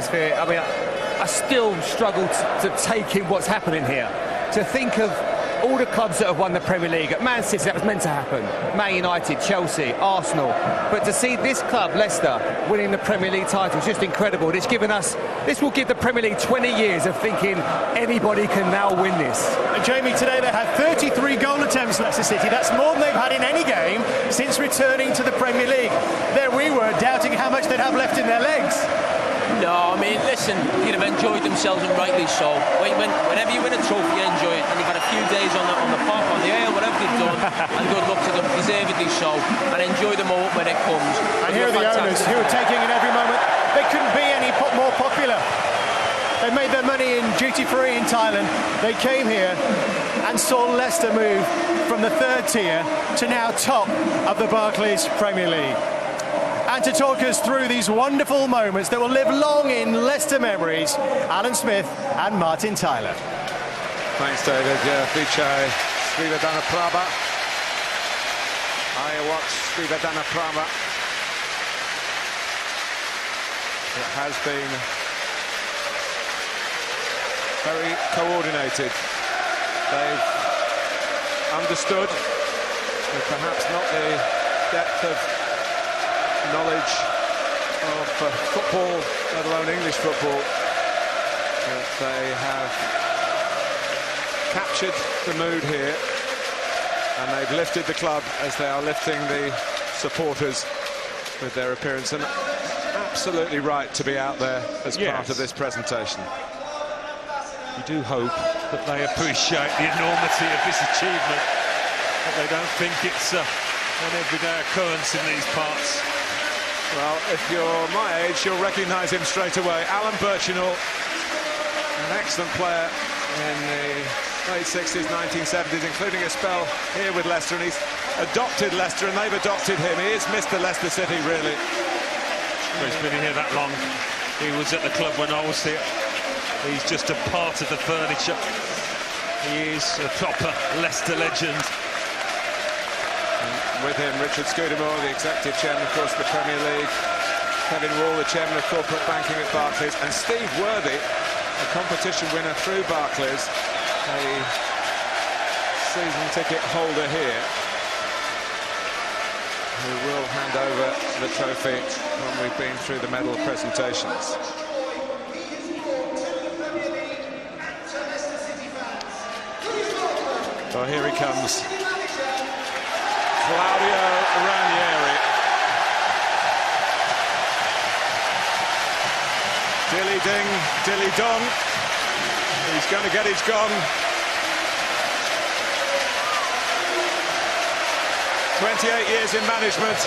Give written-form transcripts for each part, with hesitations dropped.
atmosphere. I mean, I still struggle to take in what's happening here. To think of all the clubs that have won the Premier League. At Man City, that was meant to happen. Man United, Chelsea, Arsenal. But to see this club, Leicester, winning the Premier League title is just incredible. This will give the Premier League 20 years of thinking anybody can now win this. And Jamie, today they had 33 goal attempts, Leicester City. That's more than they've had in any game since returning to the Premier League. There we were, doubting how much they'd have left in their legs. No, I mean, listen, they'd have enjoyed themselves, and rightly so. Whenever you win a trophy, you enjoy it, and you've had a few days on the park, on the air, whatever they've done, and good luck to them, deservedly so, and enjoy the moment when it comes. And here are the owners who are taking in every moment. They couldn't be any more popular. They made their money in duty-free in Thailand. They came here and saw Leicester move from the third tier to now top of the Barclays Premier League. And to talk us through these wonderful moments that will live long in Leicester memories, Alan Smith and Martin Tyler. Thanks, David. Vichai Srivadana Prabha. Ayawat Srivadana Prabha. It has been very coordinated. They've understood, with perhaps not the depth of knowledge of football, let alone English football, but they have captured the mood here, and they've lifted the club as they are lifting the supporters with their appearance, and absolutely right to be out there as part of this presentation. You do hope that they appreciate the enormity of this achievement, that they don't think it's an everyday occurrence in these parts. Well, if you're my age, you'll recognise him straight away. Alan Birchinall, an excellent player in the late 60s, 1970s, including a spell here with Leicester, and he's adopted Leicester, and they've adopted him. He is Mr. Leicester City, really. Well, he's been here that long. He was at the club when I was here. He's just a part of the furniture. He is a proper Leicester legend. With him, Richard Scudamore, the executive chairman, of course, of the Premier League. Kevin Wall, the chairman of corporate banking at Barclays. And Steve Worthy, a competition winner through Barclays, a season ticket holder here, who will hand over the trophy when we've been through the medal presentations. Well, here he comes. Claudio Ranieri. Dilly ding, dilly dong. He's going to get his gong. 28 years in management.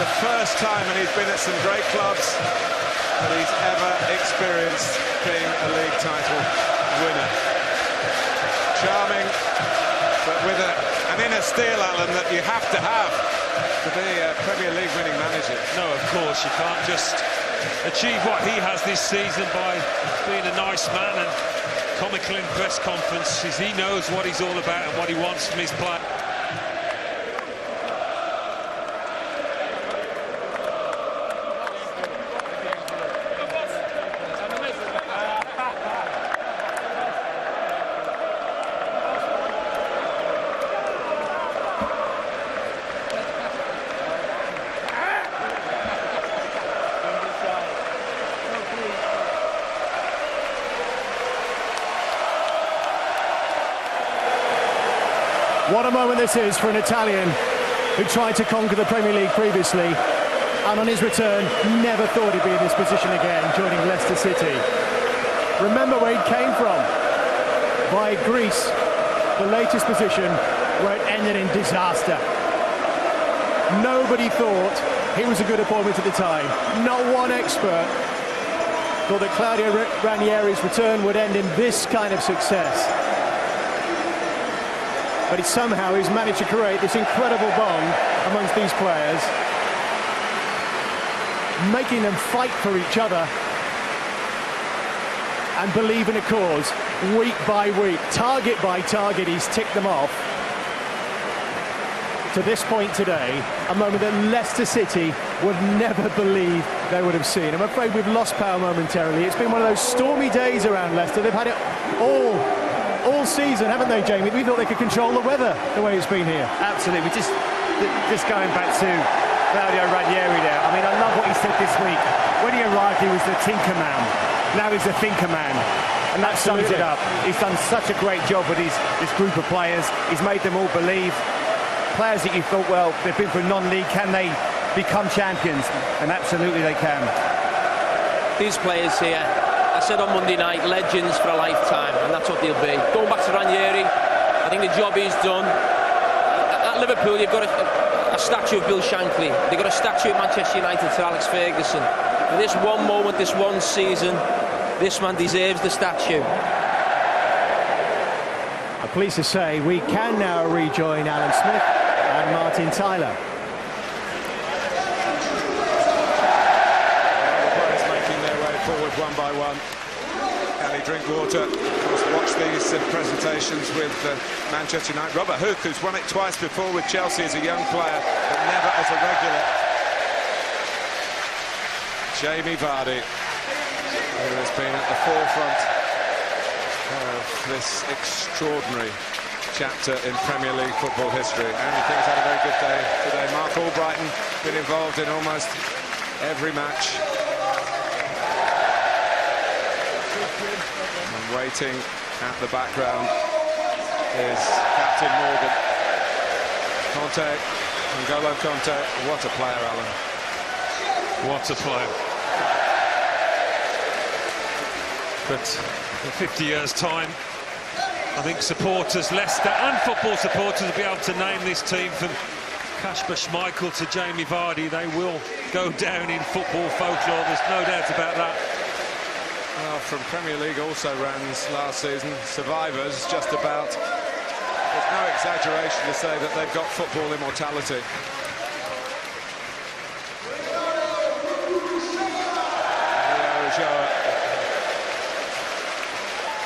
The first time, and he's been at some great clubs, that he's ever experienced being a league title winner. Charming, but with an inner steel, Alan, that you have to have to be a Premier League winning manager. No, of course, you can't just achieve what he has this season by being a nice man and comical in press conferences. He knows what he's all about and what he wants from his play. What a moment this is for an Italian who tried to conquer the Premier League previously, and on his return never thought he'd be in this position again, joining Leicester City. Remember where he came from, by Greece, the latest position where it ended in disaster. Nobody thought he was a good appointment at the time. Not one expert thought that Claudio Ranieri's return would end in this kind of success. But somehow he's managed to create this incredible bond amongst these players, making them fight for each other and believe in a cause week by week. Target by target, he's ticked them off. To this point today, a moment that Leicester City would never believe they would have seen. I'm afraid we've lost power momentarily. It's been one of those stormy days around Leicester. They've had it all season, haven't they, Jamie? We thought they could control the weather the way it's been here. Absolutely. Just going back to Claudio Ranieri there. I mean, I love what he said this week. When he arrived, he was the tinker man. Now he's the thinker man. And that sums it up. He's done such a great job with this group of players. He's made them all believe. Players that you thought, well, they've been for non-league, can they become champions? And absolutely they can. These players here, I said on Monday night, legends for a lifetime, and that's what they'll be. Going back to Ranieri, I think the job he's done. At Liverpool, you've got a statue of Bill Shankly. They've got a statue at Manchester United for Alex Ferguson. For this one moment, this one season, this man deserves the statue. I'm pleased to say we can now rejoin Alan Smith and Martin Tyler. The players making their way forward one by one. Can he drink water? Just watch these presentations with Manchester United. Robert Huth, who's won it twice before with Chelsea as a young player, but never as a regular. Jamie Vardy, who has been at the forefront of this extraordinary chapter in Premier League football history. And I think he's had a very good day today. Mark Albrighton been involved in almost every match. And waiting at the background is Captain Morgan. Conte, N'Golo Conte, what a player, Alan. What a player. But in 50 years' time, I think supporters, Leicester and football supporters, will be able to name this team from Kasper Schmeichel to Jamie Vardy. They will go down in football folklore, there's no doubt about that. Well, from Premier League also-rans last season, survivors just about. There's no exaggeration to say that they've got football immortality.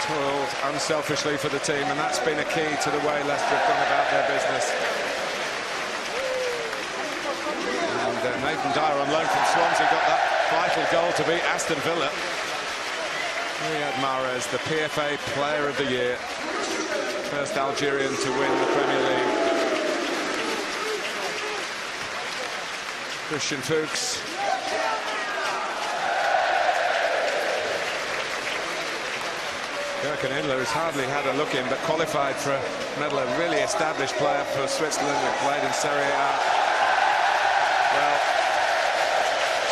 Toiled unselfishly for the team, and that's been a key to the way Leicester have gone about their business. And Nathan Dyer on loan from Swansea got that vital goal to beat Aston Villa. Riyad Mahrez, the PFA Player of the Year, first Algerian to win the Premier League. Christian Fuchs. Gürkan Inler, who's hardly had a look in, but qualified for a medal, a really established player for Switzerland, who played in Serie A. Well,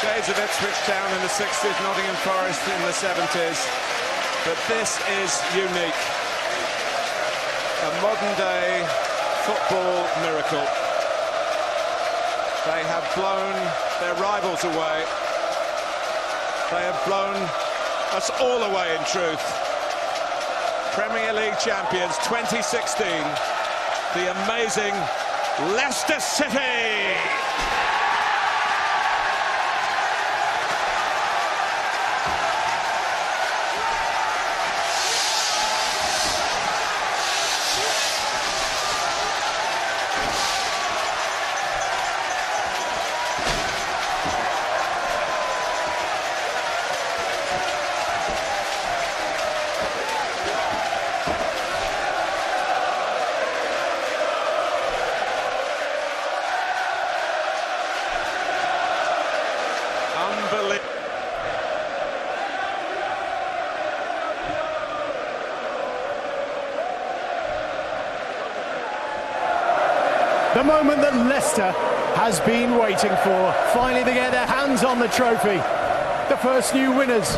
shades of Ipswich Town in the 60s, Nottingham Forest in the 70s, but this is unique. A modern-day football miracle. They have blown their rivals away. They have blown us all away, in truth. Premier League champions 2016, the amazing Leicester City. The moment that Leicester has been waiting for. Finally they get their hands on the trophy. The first new winners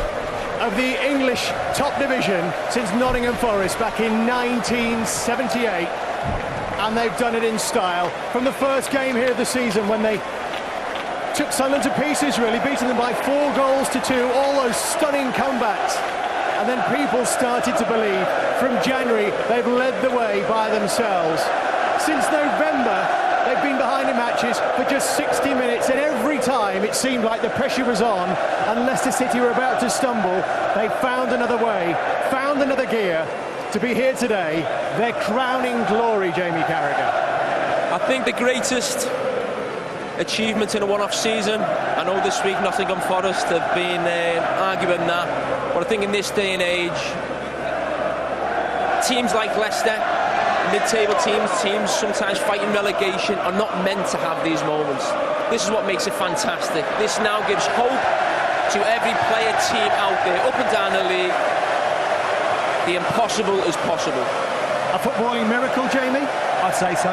of the English top division since Nottingham Forest back in 1978. And they've done it in style. From the first game here of the season when they took Sunderland to pieces, really, beating them by 4-2, all those stunning comebacks. And then people started to believe. From January, they've led the way by themselves. Since November, they've been behind in matches for just 60 minutes, and every time it seemed like the pressure was on and Leicester City were about to stumble, they found another way, found another gear to be here today. Their crowning glory, Jamie Carragher. I think the greatest achievement in a one-off season. I know this week Nottingham Forest have been arguing that, but I think in this day and age, teams like Leicester, mid-table teams sometimes fighting relegation, are not meant to have these moments. This is what makes it fantastic. This now gives hope to every player, team out there, up and down the league. The impossible is possible. A footballing miracle, Jamie? I'd say so.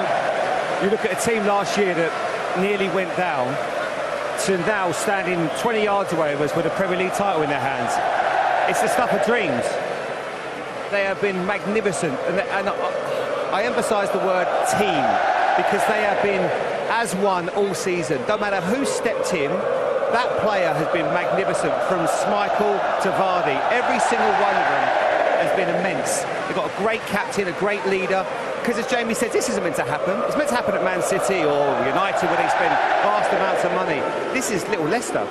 You look at a team last year that nearly went down to now standing 20 yards away of us with a Premier League title in their hands. It's the stuff of dreams. They have been magnificent, and I emphasise the word team because they have been as one all season. Don't matter who stepped in, that player has been magnificent, from Schmeichel to Vardy. Every single one of them has been immense. They've got a great captain, a great leader. Because as Jamie said, this isn't meant to happen. It's meant to happen at Man City or United where they spend vast amounts of money. This is little Leicester.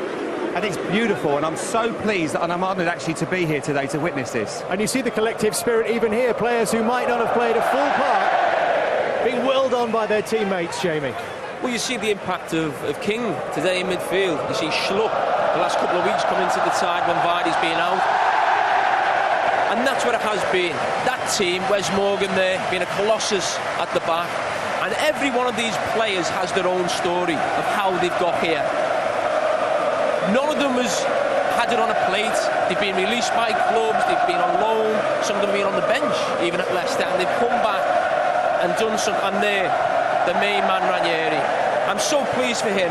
And it's beautiful, and I'm so pleased and I'm honoured actually to be here today to witness this. And you see the collective spirit even here. Players who might not have played a full part being whirled on by their teammates, Jamie. Well, you see the impact of King today in midfield. You see Schlupp the last couple of weeks coming to the side when Vardy's been out. And that's what it has been. That team, Wes Morgan there, being a colossus at the back. And every one of these players has their own story of how they've got here. None of them has had it on a plate. They've been released by clubs, they've been on loan, some of them have been on the bench, even at Leicester, and they've come back and done something. And there, the main man, Ranieri. I'm so pleased for him.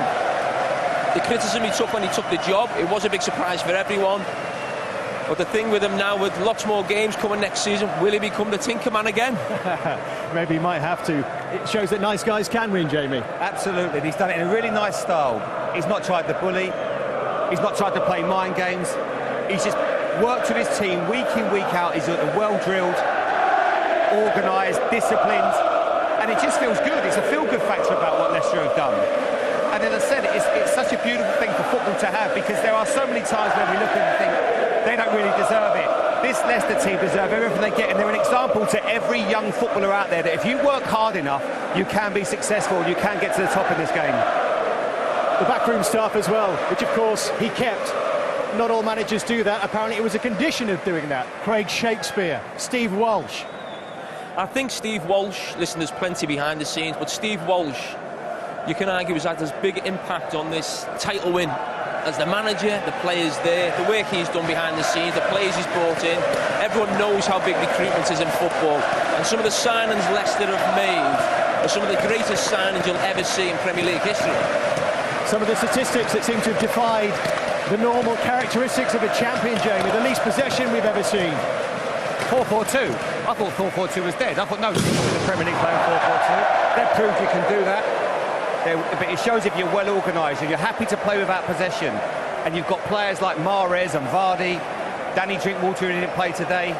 The criticism he took when he took the job, it was a big surprise for everyone. But the thing with him now, with lots more games coming next season, will he become the Tinkerman again? Maybe he might have to. It shows that nice guys can win, Jamie. Absolutely, and he's done it in a really nice style. He's not tried to bully, he's not tried to play mind games. He's just worked with his team week in, week out. He's well-drilled, organised, disciplined, and it just feels good. It's a feel-good factor about what Leicester have done. And as I said, it's such a beautiful thing for football to have, because there are so many times when we look and think they don't really deserve it. This Leicester team deserve everything they get, and they're an example to every young footballer out there that if you work hard enough, you can be successful, you can get to the top in this game. The backroom staff as well, which of course he kept. Not all managers do that. Apparently it was a condition of doing that. Craig Shakespeare, Steve Walsh. I think Steve Walsh, listen, there's plenty behind the scenes, but Steve Walsh, you can argue, has had as big impact on this title win as the manager, the players there, the work he's done behind the scenes, the players he's brought in. Everyone knows how big recruitment is in football, and some of the signings Leicester have made are some of the greatest signings you'll ever see in Premier League history. Some of the statistics that seem to have defied the normal characteristics of a champion, Jamie. The least possession we've ever seen. 4-4-2. I thought 4-4-2 was dead. I thought no, the Premier League playing 4-4-2. They've proved you can do that. But it shows if you're well organised and you're happy to play without possession, and you've got players like Mahrez and Vardy, Danny Drinkwater, who didn't play today,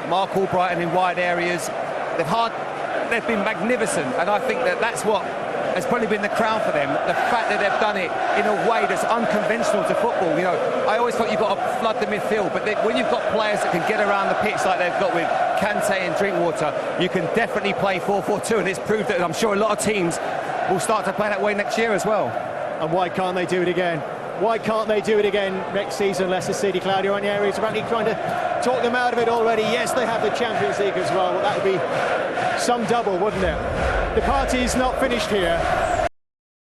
Mark Albrighton in wide areas. They've been magnificent, and I think that's what has probably been the crown for them. The fact that they've done it in a way that's unconventional to football. You know, I always thought you've got to flood the midfield, but when you've got players that can get around the pitch like they've got with Kante and Drinkwater, you can definitely play 4-4-2, and it's proved that I'm sure a lot of teams will start to play that way next year as well. And why can't they do it again? Why can't they do it again next season, Leicester City? Claudio Ranieri is apparently trying to talk them out of it already. Yes, they have the Champions League as well. That would be some double, wouldn't it? The party's not finished here.